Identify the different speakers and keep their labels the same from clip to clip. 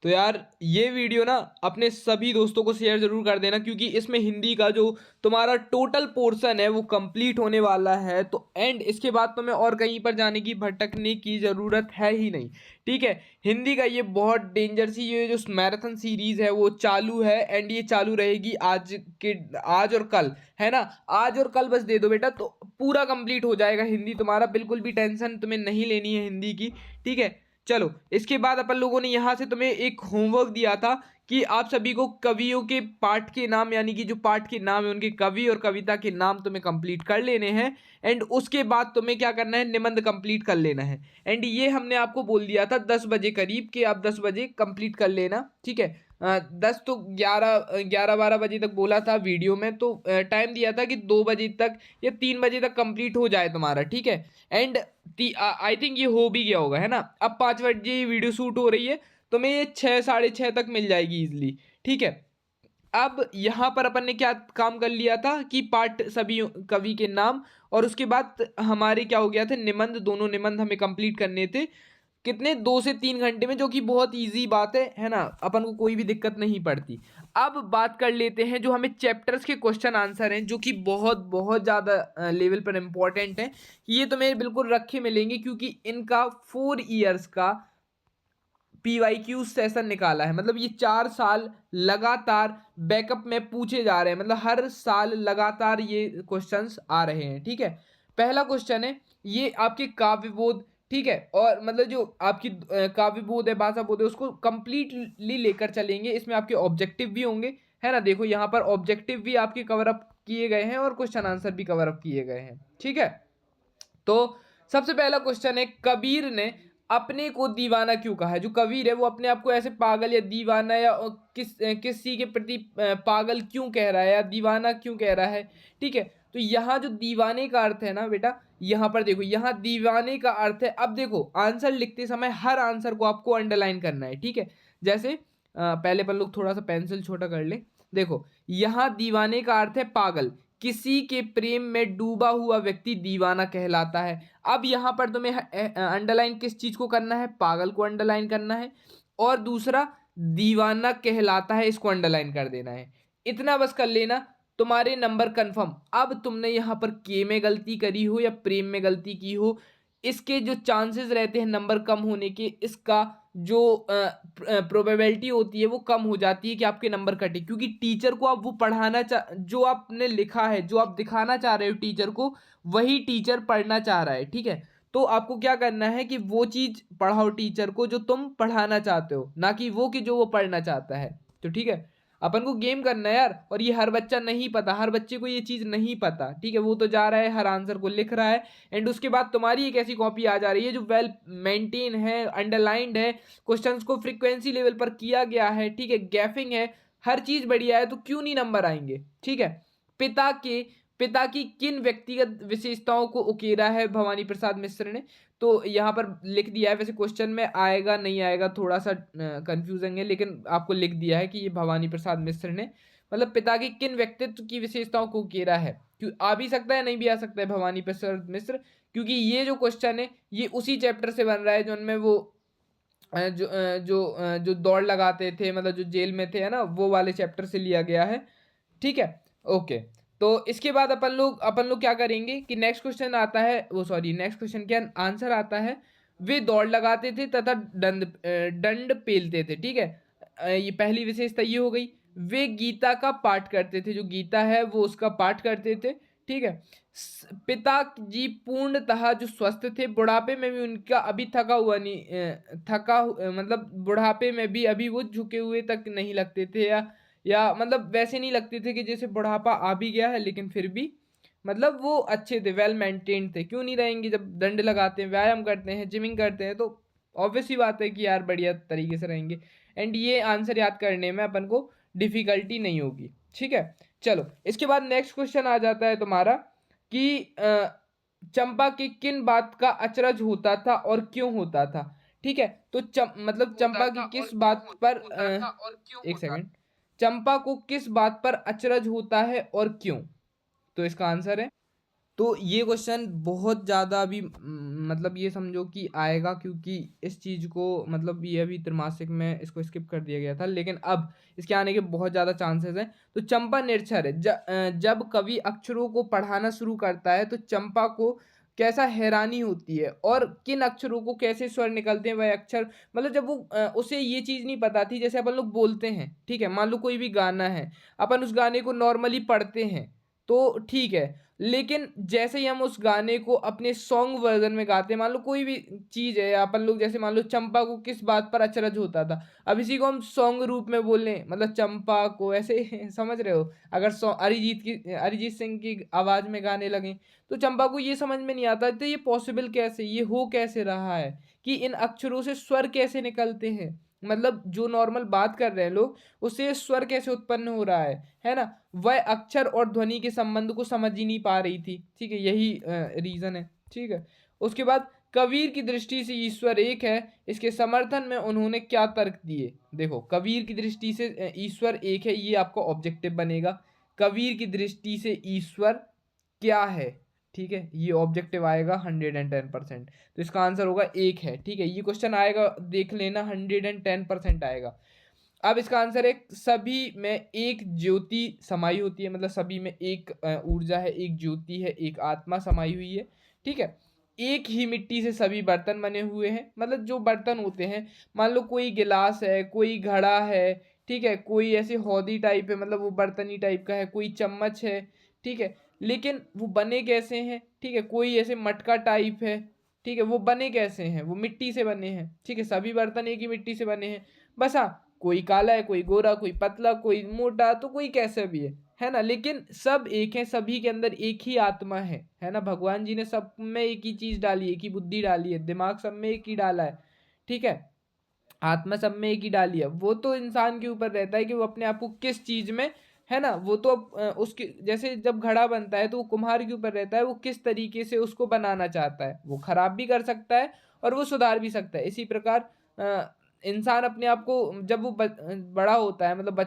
Speaker 1: तो यार ये वीडियो ना अपने सभी दोस्तों को शेयर जरूर कर देना, क्योंकि इसमें हिंदी का जो तुम्हारा टोटल पोर्शन है वो कंप्लीट होने वाला है। तो एंड इसके बाद तुम्हें और कहीं पर जाने की भटकने की ज़रूरत है ही नहीं। ठीक है, हिंदी का ये बहुत डेंजर सी ये जो मैराथन सीरीज है वो चालू है, एंड ये चालू रहेगी आज और कल, है ना। आज और कल बस दे दो बेटा, तो पूरा कंप्लीट हो जाएगा हिंदी तुम्हारा। बिल्कुल भी टेंशन तुम्हें नहीं लेनी है हिंदी की। ठीक है, चलो इसके बाद अपन लोगों ने यहाँ से तुम्हें एक होमवर्क दिया था कि आप सभी को कवियों के पाठ के नाम, यानी कि जो पाठ के नाम है उनके कवि और कविता के नाम तुम्हें कंप्लीट कर लेने हैं। एंड उसके बाद तुम्हें क्या करना है, निबंध कंप्लीट कर लेना है। एंड ये हमने आपको बोल दिया था 10 बजे करीब कि आप 10 बजे कंप्लीट कर लेना। ठीक है, 10 तो 11-12 बजे तक बोला था वीडियो में, तो टाइम दिया था कि 2 बजे तक या 3 बजे तक कंप्लीट हो जाए तुम्हारा। ठीक है, एंड आई थिंक ये हो भी गया होगा, है ना। अब 5 बजे ये वीडियो शूट हो रही है, तो मैं ये 6 साढ़े 6 तक मिल जाएगी इजिली। ठीक है, अब यहाँ पर अपन ने क्या काम कर लिया था कि पाठ सभी कवि के नाम, और उसके बाद हमारे क्या हो गया थे, निबंध, दोनों निबंध हमें कंप्लीट करने थे। कितने, 2 से 3 घंटे में, जो कि बहुत इजी बात है ना। अपन को कोई भी दिक्कत नहीं पड़ती। अब बात कर लेते हैं जो हमें चैप्टर्स के क्वेश्चन आंसर हैं, जो कि बहुत बहुत ज़्यादा लेवल पर इंपॉर्टेंट हैं। ये तो मेरे बिल्कुल रखे मिलेंगे, क्योंकि इनका 4 ईयर्स का PYQ सेशन निकाला है। मतलब ये 4 साल लगातार बैकअप में पूछे जा रहे हैं, मतलब हर साल लगातार ये क्वेश्चंस आ रहे हैं। ठीक है, पहला क्वेश्चन है ये आपके काव्यबोध। ठीक है, और मतलब जो आपकी काव्यबोध है, भाषा बोध है, उसको कंप्लीटली लेकर चलेंगे। इसमें आपके ऑब्जेक्टिव भी होंगे, है ना। देखो यहाँ पर ऑब्जेक्टिव भी आपके कवर अप किए गए हैं और क्वेश्चन आंसर भी कवर अप किए गए हैं। ठीक है, तो सबसे पहला क्वेश्चन है, कबीर ने अपने को दीवाना क्यों कहा है। जो कबीर है वो अपने आप को ऐसे पागल या दीवाना या किसी के प्रति पागल क्यों कह रहा है या दीवाना क्यों कह रहा है। ठीक है, तो यहाँ जो दीवाने का अर्थ है ना बेटा, यहाँ पर देखो, यहाँ दीवाने का अर्थ है। अब देखो आंसर लिखते समय हर आंसर को आपको अंडरलाइन करना है। ठीक है, जैसे पहले अपन लोग थोड़ा सा पेंसिल छोटा कर ले। देखो यहाँ दीवाने का अर्थ है पागल, किसी के प्रेम में डूबा हुआ व्यक्ति दीवाना कहलाता है। अब यहाँ पर तुम्हें अंडरलाइन किस चीज को करना है, पागल को अंडरलाइन करना है, और दूसरा दीवाना कहलाता है, इसको अंडरलाइन कर देना है। इतना बस कर लेना, तुम्हारे नंबर कंफर्म। अब तुमने यहाँ पर के में गलती करी हो या प्रेम में गलती की हो, इसके जो चांसेस रहते हैं नंबर कम होने के, इसका जो प्रोबेबिलिटी होती है वो कम हो जाती है कि आपके नंबर कटे। क्योंकि टीचर को आप वो पढ़ाना जो आपने लिखा है, जो आप दिखाना चाह रहे हो टीचर को, वही टीचर पढ़ना चाह रहा है। ठीक है, तो आपको क्या करना है कि वो चीज़ पढ़ाओ टीचर को जो तुम पढ़ाना चाहते हो, ना कि वो कि जो वो पढ़ना चाहता है। तो ठीक है, अपन को गेम करना है यार। और ये हर बच्चा नहीं पता, हर बच्चे को ये चीज़ नहीं पता। ठीक है, वो तो जा रहा है हर आंसर को लिख रहा है, एंड उसके बाद तुम्हारी एक ऐसी कॉपी आ जा रही है जो वेल मेंटेन है, अंडरलाइंड है, क्वेश्चंस को फ्रीक्वेंसी लेवल पर किया गया है। ठीक है, गैफिंग है, हर चीज़ बढ़िया है, तो क्यों नहीं नंबर आएंगे। ठीक है, पिता के पिता की किन व्यक्तिगत विशेषताओं को उकेरा है भवानी प्रसाद मिश्र ने। तो यहाँ पर लिख दिया है, वैसे क्वेश्चन में आएगा नहीं आएगा थोड़ा सा कंफ्यूजिंग है, लेकिन आपको लिख दिया है कि ये भवानी प्रसाद मिश्र ने मतलब पिता की किन व्यक्तित्व की विशेषताओं को उकेरा है। क्यों आ भी सकता है, नहीं भी आ सकता है भवानी प्रसाद मिश्र, क्योंकि ये जो क्वेश्चन है ये उसी चैप्टर से बन रहा है जो उनमें वो जो दौड़ लगाते थे, मतलब जो जेल में थे, है ना, वो वाले चैप्टर से लिया गया है। ठीक है, ओके। तो इसके बाद अपन लोग क्या करेंगे कि नेक्स्ट क्वेश्चन आता है, वो सॉरी नेक्स्ट क्वेश्चन क्या आंसर आता है, वे दौड़ लगाते थे तथा दंड पेलते थे। ठीक है, ये पहली विशेषता ये हो गई। वे गीता का पाठ करते थे, जो गीता है वो उसका पाठ करते थे। ठीक है, पिताजी पूर्णतः जो स्वस्थ थे, बुढ़ापे में भी उनका अभी थका हुआ नहीं मतलब बुढ़ापे में भी अभी वो झुके हुए तक नहीं लगते थे, या मतलब वैसे नहीं लगते थे कि जैसे बुढ़ापा आ भी गया है, लेकिन फिर भी मतलब वो अच्छे थे, वेल मेंटेन्ड थे। क्यों नहीं रहेंगे, जब दंड लगाते हैं, व्यायाम करते हैं, जिमिंग करते हैं, तो ऑब्वियस ही बात है कि यार बढ़िया तरीके से रहेंगे। एंड ये आंसर याद करने में अपन को डिफिकल्टी नहीं होगी। ठीक है, चलो इसके बाद नेक्स्ट क्वेश्चन आ जाता है तुम्हारा कि चंपा की किन बात का अचरज होता था और क्यों होता था। ठीक है, तो मतलब चंपा की किस बात पर एक सेकंड, चंपा को किस बात पर अचरज होता है और क्यों। तो इसका आंसर है तो ये क्वेश्चन बहुत ज़्यादा अभी मतलब ये समझो कि आएगा, क्योंकि इस चीज़ को मतलब ये अभी त्रैमासिक में इसको स्किप कर दिया गया था, लेकिन अब इसके आने के बहुत ज़्यादा चांसेस हैं। तो चंपा निरक्षर है। जब कवि अक्षरों को पढ़ाना शुरू करता है तो चंपा को कैसा हैरानी होती है, और किन अक्षरों को कैसे स्वर निकलते हैं, वह अक्षर मतलब जब वो उसे ये चीज़ नहीं पता थी। जैसे अपन लोग बोलते हैं, ठीक है, मान लो कोई भी गाना है, अपन उस गाने को नॉर्मली पढ़ते हैं तो ठीक है, लेकिन जैसे ही हम उस गाने को अपने सॉन्ग वर्जन में गाते हैं, मान लो कोई भी चीज़ है, अपन लोग जैसे मान लो चंपा को किस बात पर अचरज होता था, अब इसी को हम सॉन्ग रूप में बोलें, मतलब चंपा को ऐसे समझ रहे हो, अगर अरिजीत सिंह की आवाज़ में गाने लगें तो चंपा को ये समझ में नहीं आता, तो ये पॉसिबल कैसे, ये हो कैसे रहा है कि इन अक्षरों से स्वर कैसे निकलते हैं, मतलब जो नॉर्मल बात कर रहे हैं लोग, उससे स्वर कैसे उत्पन्न हो रहा है ना। वह अक्षर और ध्वनि के संबंध को समझ ही नहीं पा रही थी, ठीक है, यही रीजन है, ठीक है। उसके बाद कबीर की दृष्टि से ईश्वर एक है, इसके समर्थन में उन्होंने क्या तर्क दिए। देखो, कबीर की दृष्टि से ईश्वर एक है, ये आपका ऑब्जेक्टिव बनेगा। कबीर की दृष्टि से ईश्वर क्या है, ठीक है, ये ऑब्जेक्टिव आएगा 110%। तो इसका आंसर होगा एक है, ठीक है, ये क्वेश्चन आएगा, देख लेना, 110% आएगा। अब इसका आंसर है सभी में एक ज्योति समाई होती है, मतलब सभी में एक ऊर्जा है, एक ज्योति है, एक आत्मा समाई हुई है, ठीक है। एक ही मिट्टी से सभी बर्तन बने हुए हैं, मतलब जो बर्तन होते हैं, मान लो कोई गिलास है, कोई घड़ा है, ठीक है, कोई ऐसे हौदी टाइप है, मतलब वो बर्तनी टाइप का है, कोई चम्मच है, ठीक है, लेकिन वो बने कैसे हैं, ठीक है, कोई ऐसे मटका टाइप है, ठीक है, वो बने कैसे हैं, वो मिट्टी से बने हैं, ठीक है, सभी बर्तन एक ही मिट्टी से बने हैं। बस हाँ, कोई काला है, कोई गोरा, कोई पतला, कोई मोटा, तो कोई कैसा भी है ना, लेकिन सब एक है, सभी के अंदर एक ही आत्मा है ना। भगवान जी ने सब में एक ही चीज डाली, एक ही बुद्धि डाली है, दिमाग सब में एक ही डाला है, ठीक है, आत्मा सब में एक ही डाली है। वो तो इंसान के ऊपर रहता है कि वो अपने आप को किस चीज में, है ना, वो तो उसके जैसे जब घड़ा बनता है तो वो कुम्हार के ऊपर रहता है, वो किस तरीके से उसको बनाना चाहता है, वो खराब भी कर सकता है और वो सुधार भी सकता है। इसी प्रकार इंसान अपने आप को जब वो बड़ा होता है, मतलब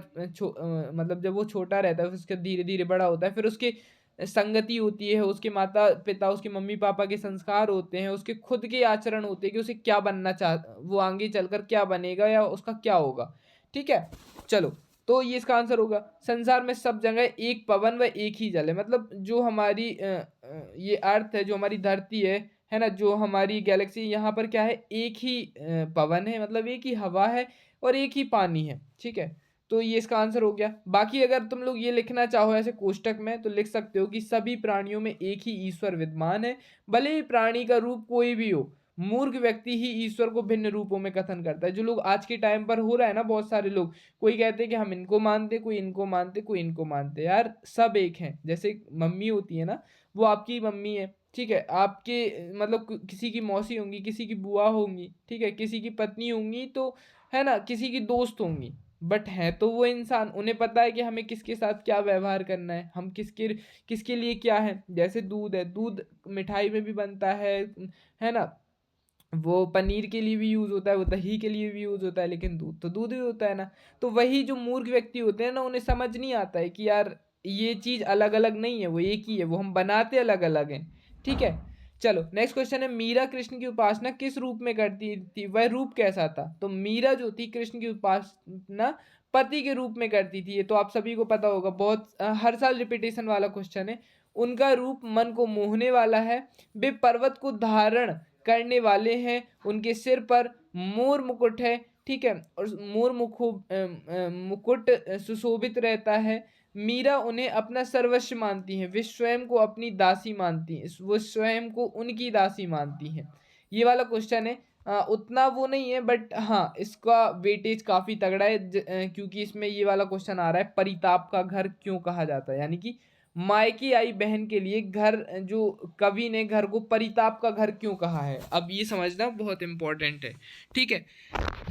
Speaker 1: मतलब जब वो छोटा रहता है, फिर उसके धीरे धीरे बड़ा होता है, फिर उसके संगति होती है, उसके माता पिता, उसके मम्मी पापा के संस्कार होते हैं, उसके खुद के आचरण होते हैं कि उसे क्या बनना वो आगे चलकर क्या बनेगा या उसका क्या होगा, ठीक है। चलो, तो ये इसका आंसर होगा। संसार में सब जगह एक पवन व एक ही जल है, मतलब जो हमारी ये अर्थ है, जो हमारी धरती है ना, जो हमारी गैलेक्सी, यहाँ पर क्या है, एक ही पवन है, मतलब एक ही हवा है और एक ही पानी है, ठीक है। तो ये इसका आंसर हो गया। बाकी अगर तुम लोग ये लिखना चाहो ऐसे कोष्टक में तो लिख सकते हो कि सभी प्राणियों में एक ही ईश्वर विद्यमान है, भले ही प्राणी का रूप कोई भी हो, मूर्ख व्यक्ति ही ईश्वर को भिन्न रूपों में कथन करता है। जो लोग आज के टाइम पर हो रहा है ना, बहुत सारे लोग, कोई कहते हैं कि हम इनको मानते, कोई इनको मानते, कोई इनको मानते, यार सब एक हैं। जैसे मम्मी होती है ना, वो आपकी मम्मी है, ठीक है, आपके मतलब किसी की मौसी होंगी, किसी की बुआ होंगी, ठीक है, किसी की पत्नी होंगी, तो है ना, किसी की दोस्त होंगी, बट है तो वो इंसान, उन्हें पता है कि हमें किसके साथ क्या व्यवहार करना है, हम किसके किसके लिए क्या है। जैसे दूध है, दूध मिठाई में भी बनता है ना, वो पनीर के लिए भी यूज़ होता है, वो दही के लिए भी यूज़ होता है, लेकिन दूध तो दूध ही होता है ना। तो वही जो मूर्ख व्यक्ति होते हैं ना, उन्हें समझ नहीं आता है कि यार ये चीज़ अलग अलग नहीं है, वो एक ही है, वो हम बनाते अलग अलग हैं, ठीक है। चलो, नेक्स्ट क्वेश्चन है, मीरा कृष्ण की उपासना किस रूप में करती थी, वह रूप कैसा था। तो मीरा जो थी, कृष्ण की उपासना पति के रूप में करती थी, ये तो आप सभी को पता होगा, बहुत हर साल रिपीटेशन वाला क्वेश्चन है। उनका रूप मन को मोहने वाला है, वे पर्वत को धारण करने वाले हैं, उनके सिर पर मोर मुकुट है, ठीक है, और मोर मुकुट सुशोभित रहता है। मीरा उन्हें अपना सर्वस्व मानती हैं, वे स्वयं को अपनी दासी मानती हैं, वो स्वयं को उनकी दासी मानती हैं। ये वाला क्वेश्चन है, उतना वो नहीं है, बट हाँ इसका वेटेज काफ़ी तगड़ा है, क्योंकि इसमें ये वाला क्वेश्चन आ रहा है, परिताप का घर क्यों कहा जाता है, यानी कि मायके आई बहन के लिए घर, जो कवि ने घर को परिताप का घर क्यों कहा है, अब ये समझना बहुत इंपॉर्टेंट है, ठीक है।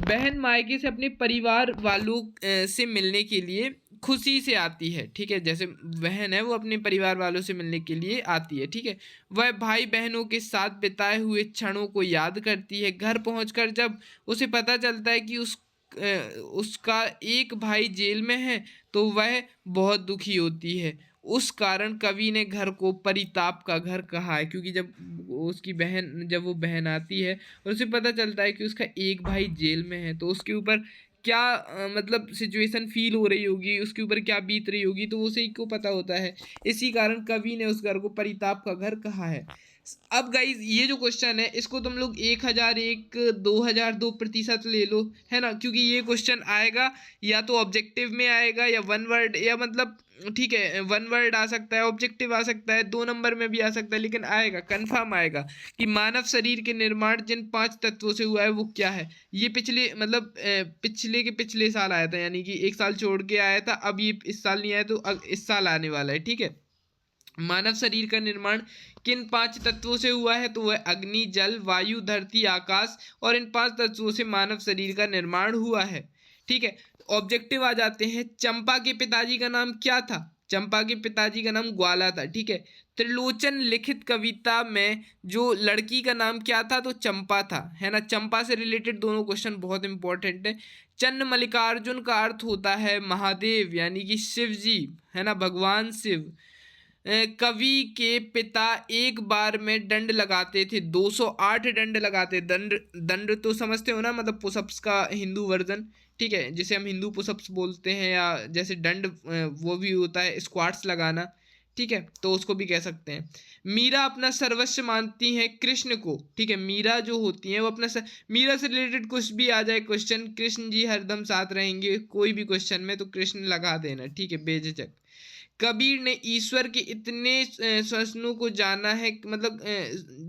Speaker 1: बहन मायके से अपने परिवार वालों से मिलने के लिए खुशी से आती है, ठीक है, जैसे बहन है वो अपने परिवार वालों से मिलने के लिए आती है, ठीक है। वह भाई बहनों के साथ बिताए हुए क्षणों को याद करती है। घर पहुंचकर जब उसे पता चलता है कि उसका एक भाई जेल में है तो वह बहुत दुखी होती है। उस कारण कवि ने घर को परिताप का घर कहा है, क्योंकि जब वो बहन आती है और उसे पता चलता है कि उसका एक भाई जेल में है, तो उसके ऊपर क्या मतलब सिचुएशन फील हो रही होगी, उसके ऊपर क्या बीत रही होगी, तो उसे को पता होता है। इसी कारण कवि ने उस घर को परिताप का घर कहा है। अब गाइज ये जो क्वेश्चन है इसको तुम लोग 1001 2002% ले लो, है ना, क्योंकि ये क्वेश्चन आएगा या तो ऑब्जेक्टिव में आएगा या वन वर्ड, या मतलब ठीक है वन वर्ड आ सकता है, ऑब्जेक्टिव आ सकता है, 2 नंबर में भी आ सकता है, लेकिन आएगा कंफर्म आएगा कि मानव शरीर के निर्माण जिन 5 तत्वों से हुआ है वो क्या है। ये पिछले मतलब पिछले के पिछले साल आया था, यानी कि 1 साल छोड़ के आया था, अब ये इस साल नहीं आया तो इस साल आने वाला है। ठीक है, मानव शरीर का निर्माण किन 5 तत्वों से हुआ है, तो वह अग्नि, जल, वायु, धरती, आकाश, और इन 5 तत्वों से मानव शरीर का निर्माण हुआ है। ठीक है, ऑब्जेक्टिव आ जाते हैं। चंपा के पिताजी का नाम क्या था? चंपा के पिताजी का नाम ग्वाला था। ठीक है, त्रिलोचन लिखित कविता में जो लड़की का नाम क्या था? तो चंपा था, है ना। चंपा से रिलेटेड दोनों क्वेश्चन बहुत इंपॉर्टेंट है। चन्न मल्लिकार्जुन का अर्थ होता है महादेव, यानी कि शिव जी, है ना, भगवान शिव। कवि के पिता एक बार में दंड लगाते थे, 208 दंड लगाते। दंड दंड तो समझते हो ना, मतलब पुशअप्स का हिंदू वर्जन। ठीक है, जिसे हम हिंदू पुशअप्स बोलते हैं, या जैसे दंड वो भी होता है स्क्वाट्स लगाना। ठीक है, तो उसको भी कह सकते हैं। मीरा अपना सर्वस्व मानती हैं कृष्ण को। ठीक है, मीरा जो होती है वो मीरा से रिलेटेड कुछ भी आ जाए क्वेश्चन, कृष्ण जी हरदम साथ रहेंगे कोई भी क्वेश्चन में, तो कृष्ण लगा देना। ठीक है, बेझिझक। कबीर ने ईश्वर के इतने स्वरूपों को जाना है, मतलब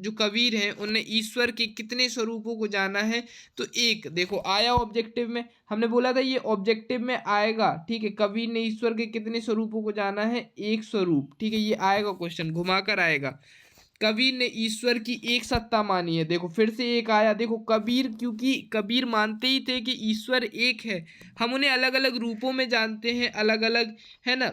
Speaker 1: जो कबीर हैं उनने ईश्वर के कितने स्वरूपों को जाना है? तो एक, देखो आया ऑब्जेक्टिव में, हमने बोला था ये ऑब्जेक्टिव में आएगा। ठीक है, कबीर ने ईश्वर के कितने स्वरूपों को जाना है? एक स्वरूप। ठीक है, ये आएगा क्वेश्चन, घुमाकर आएगा। कबीर ने ईश्वर की एक सत्ता मानी है, देखो फिर से एक आया। देखो कबीर, क्योंकि कबीर मानते ही थे कि ईश्वर एक है, हम उन्हें अलग अलग रूपों में जानते हैं, अलग अलग, है ना,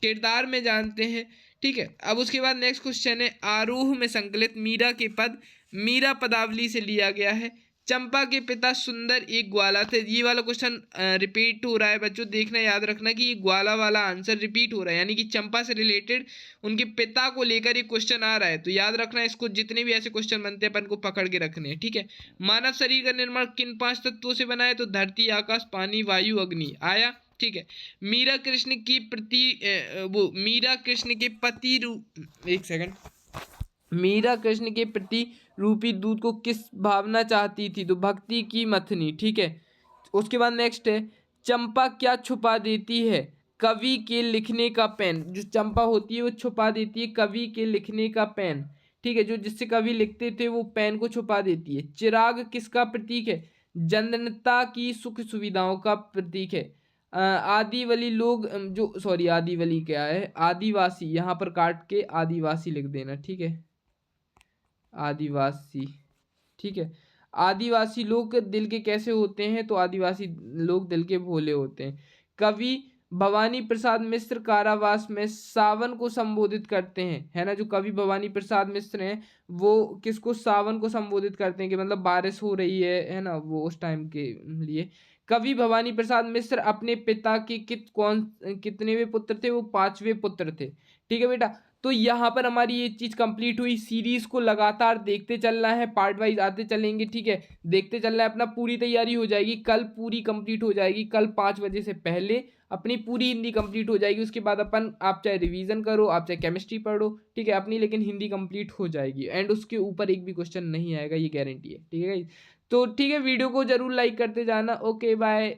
Speaker 1: किरदार में जानते हैं। ठीक है, अब उसके बाद नेक्स्ट क्वेश्चन है, आरोह में संकलित मीरा के पद मीरा पदावली से लिया गया है। चंपा के पिता सुंदर एक ग्वाला थे। ये वाला क्वेश्चन रिपीट हो रहा है बच्चों, देखना याद रखना कि ये ग्वाला वाला आंसर रिपीट हो रहा है, यानी कि चंपा से रिलेटेड उनके पिता को लेकर एक क्वेश्चन आ रहा है, तो याद रखना इसको। जितने भी ऐसे क्वेश्चन बनते हैं अपन को पकड़ के रखने हैं। ठीक है, मानव शरीर का निर्माण किन 5 तत्वों से बना है? तो धरती, आकाश, पानी, वायु, अग्नि। आया। ठीक है, मीरा कृष्ण की प्रति वो मीरा कृष्ण के पति रूप, एक सेकंड, मीरा कृष्ण के प्रति रूपी दूध को किस भावना चाहती थी? तो भक्ति की मथनी। ठीक है, उसके बाद नेक्स्ट है, चंपा क्या छुपा देती है? कवि के लिखने का पेन। जो चंपा होती है वो छुपा देती है कवि के लिखने का पेन। ठीक है, जो जिससे कवि लिखते थे वो पेन को छुपा देती है। चिराग किसका प्रतीक है? जनता की सुख सुविधाओं का प्रतीक है। आदिवाली लोग जो सॉरी आदिवाली क्या है, आदिवासी, यहाँ पर काट के आदिवासी लिख देना। ठीक है, आदिवासी। ठीक है, आदिवासी लोग दिल के कैसे होते हैं? तो आदिवासी लोग दिल के भोले होते हैं। कवि भवानी प्रसाद मिश्र कारावास में सावन को संबोधित करते हैं, है ना। जो कवि भवानी प्रसाद मिश्र हैं वो किसको? सावन को संबोधित करते हैं, कि मतलब बारिश हो रही है ना, वो उस टाइम के लिए। कवि भवानी प्रसाद मिश्र अपने पिता के कितनेवें पुत्र थे? वो 5वें पुत्र थे। ठीक है बेटा, तो यहाँ पर हमारी ये चीज़ कंप्लीट हुई। सीरीज को लगातार देखते चलना है, पार्ट वाइज आते चलेंगे। ठीक है, देखते चलना है, अपना पूरी तैयारी हो जाएगी, कल पूरी कंप्लीट हो जाएगी। कल 5 बजे से पहले अपनी पूरी हिंदी कंप्लीट हो जाएगी। उसके बाद अपन, आप चाहे रिवीजन करो, आप चाहे केमिस्ट्री पढ़ो, ठीक है, अपनी लेकिन हिंदी कंप्लीट हो जाएगी। एंड उसके ऊपर एक भी क्वेश्चन नहीं आएगा, ये गारंटी है। ठीक है, तो ठीक है, वीडियो को जरूर लाइक करते जाना। Okay bye.